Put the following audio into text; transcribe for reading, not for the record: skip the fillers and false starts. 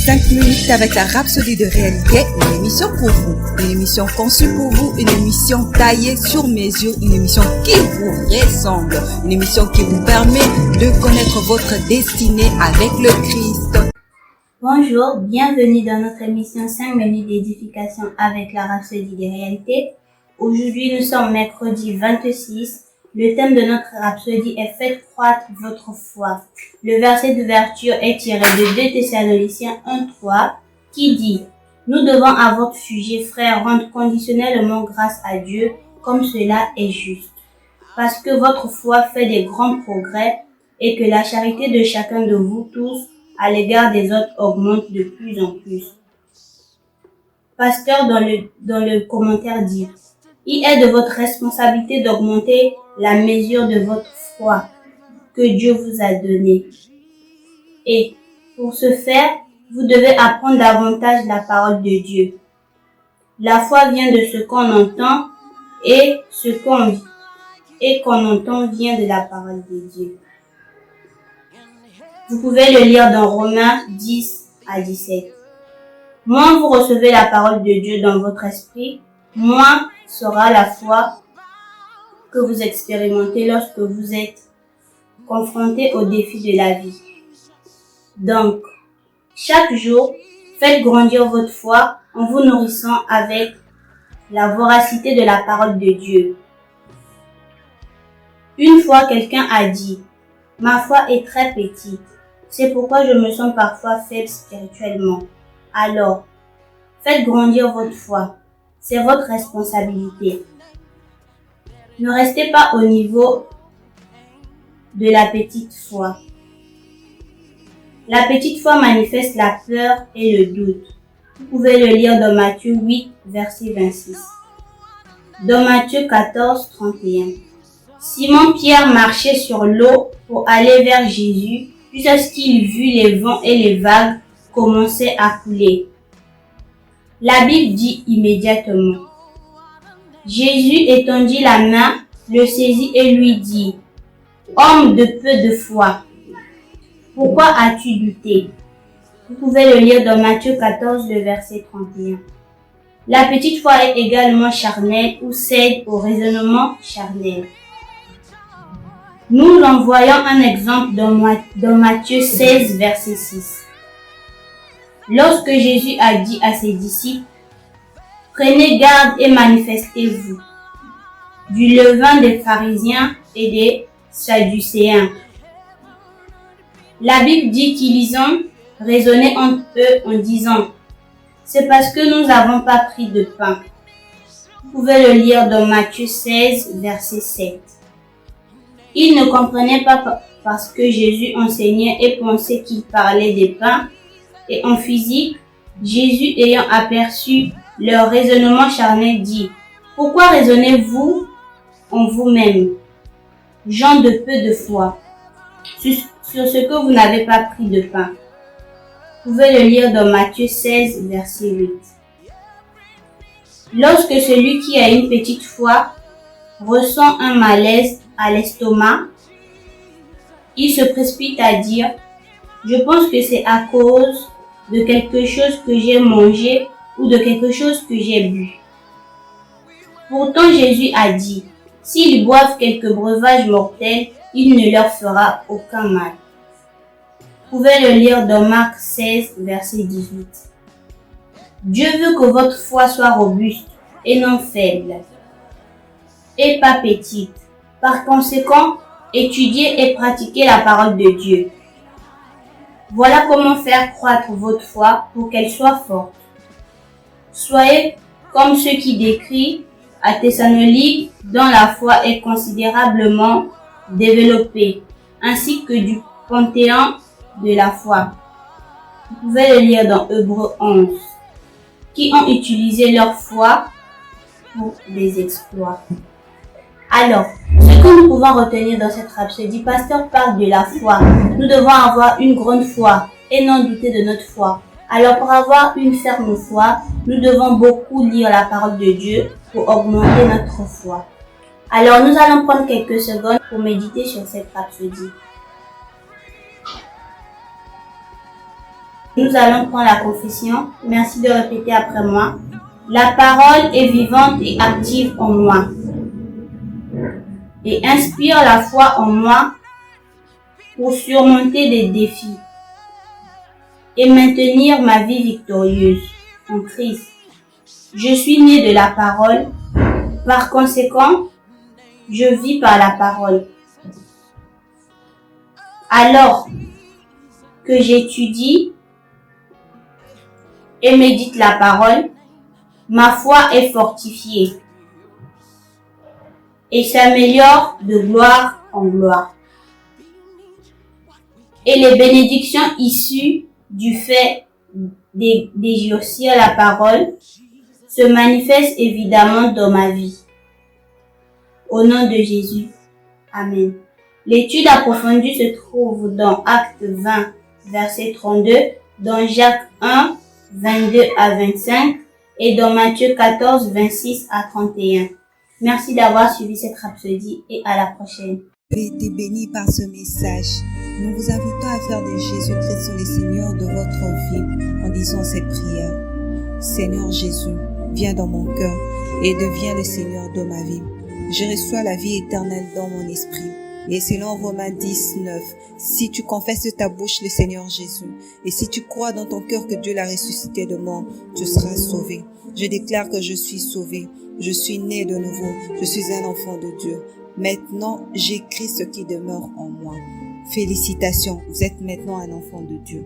5 minutes avec la Rhapsodie de réalité, une émission pour vous, une émission conçue pour vous, une émission taillée sur mesure, une émission qui vous ressemble, une émission qui vous permet de connaître votre destinée avec le Christ. Bonjour, bienvenue dans notre émission 5 minutes d'édification avec la Rhapsodie de réalité. Aujourd'hui, nous sommes mercredi 26. Le thème de notre rhapsodie est « Faites croître votre foi ». Le verset d'ouverture est tiré de 2 Thessaloniciens 1:3 qui dit « Nous devons à votre sujet, frères, rendre conditionnellement grâce à Dieu, comme cela est juste, parce que votre foi fait des grands progrès et que la charité de chacun de vous tous à l'égard des autres augmente de plus en plus. » Pasteur dans le commentaire dit « Il est de votre responsabilité d'augmenter la mesure de votre foi que Dieu vous a donnée. Et pour ce faire, vous devez apprendre davantage la parole de Dieu. La foi vient de ce qu'on entend et ce qu'on entend vient de la parole de Dieu. » Vous pouvez le lire dans Romains 10 à 17. Moins vous recevez la parole de Dieu dans votre esprit, moins sera la foi que vous expérimentez lorsque vous êtes confronté aux défis de la vie. Donc, chaque jour, faites grandir votre foi en vous nourrissant avec la voracité de la parole de Dieu. Une fois, quelqu'un a dit « Ma foi est très petite, c'est pourquoi je me sens parfois faible spirituellement. » Alors, faites grandir votre foi, c'est votre responsabilité. Ne restez pas au niveau de la petite foi. La petite foi manifeste la peur et le doute. Vous pouvez le lire dans Matthieu 8, verset 26. Dans Matthieu 14, 31. Simon-Pierre marchait sur l'eau pour aller vers Jésus jusqu'à ce qu'il vit les vents et les vagues commencer à couler. La Bible dit immédiatement. Jésus étendit la main, le saisit et lui dit « Homme de peu de foi, pourquoi as-tu douté ?» Vous pouvez le lire dans Matthieu 14, le verset 31. La petite foi est également charnelle ou cède au raisonnement charnel. Nous en voyons un exemple dans Matthieu 16, verset 6. Lorsque Jésus a dit à ses disciples « Prenez garde et manifestez-vous du levain des pharisiens et des sadducéens. » La Bible dit qu'ils ont raisonné entre eux en disant « C'est parce que nous n'avons pas pris de pain. » Vous pouvez le lire dans Matthieu 16, verset 7. Ils ne comprenaient pas parce que Jésus enseignait et pensait qu'il parlait des pains. Et en physique, Jésus ayant aperçu leur raisonnement charnel dit « Pourquoi raisonnez-vous en vous-même, gens de peu de foi, sur ce que vous n'avez pas pris de pain ?» Vous pouvez le lire dans Matthieu 16, verset 8. Lorsque celui qui a une petite foi ressent un malaise à l'estomac, il se précipite à dire « Je pense que c'est à cause de quelque chose que j'ai mangé ou de quelque chose que j'ai bu. » Pourtant Jésus a dit « S'ils boivent quelques breuvages mortels, il ne leur fera aucun mal. » Vous pouvez le lire dans Marc 16, verset 18. Dieu veut que votre foi soit robuste et non faible, et pas petite. Par conséquent, étudiez et pratiquez la parole de Dieu. Voilà comment faire croître votre foi pour qu'elle soit forte. Soyez comme ceux qui décrivent à Thessalonique dont la foi est considérablement développée, ainsi que du panthéon de la foi. Vous pouvez le lire dans Hébreux 11, qui ont utilisé leur foi pour des exploits. Alors, ce que nous pouvons retenir dans cette rhapsodie, pasteur parle de la foi. Nous devons avoir une grande foi et non douter de notre foi. Alors, pour avoir une ferme foi, nous devons beaucoup lire la parole de Dieu pour augmenter notre foi. Alors, nous allons prendre quelques secondes pour méditer sur cette rhapsodie. Nous allons prendre la confession. Merci de répéter après moi. La parole est vivante et active en moi et inspire la foi en moi pour surmonter des défis et maintenir ma vie victorieuse en Christ. Je suis né de la parole, par conséquent, je vis par la parole. Alors que j'étudie et médite la parole, ma foi est fortifiée et s'améliore de gloire en gloire. Et les bénédictions issues du fait d'exercer la parole se manifestent évidemment dans ma vie. Au nom de Jésus. Amen. L'étude approfondie se trouve dans Actes 20, verset 32, dans Jacques 1, 22 à 25 et dans Matthieu 14, 26 à 31. Merci d'avoir suivi cette rhapsodie et à la prochaine. Vous avez été bénis par ce message. Nous vous invitons à faire de Jésus-Christ le Seigneur de votre vie en disant cette prière. Seigneur Jésus, viens dans mon cœur et deviens le Seigneur de ma vie. Je reçois la vie éternelle dans mon esprit. Et selon Romains 10, 9, si tu confesses de ta bouche le Seigneur Jésus, et si tu crois dans ton cœur que Dieu l'a ressuscité de mort, tu seras sauvé. Je déclare que je suis sauvé. Je suis né de nouveau. Je suis un enfant de Dieu. Maintenant, j'ai Christ qui demeure en moi. Félicitations, vous êtes maintenant un enfant de Dieu.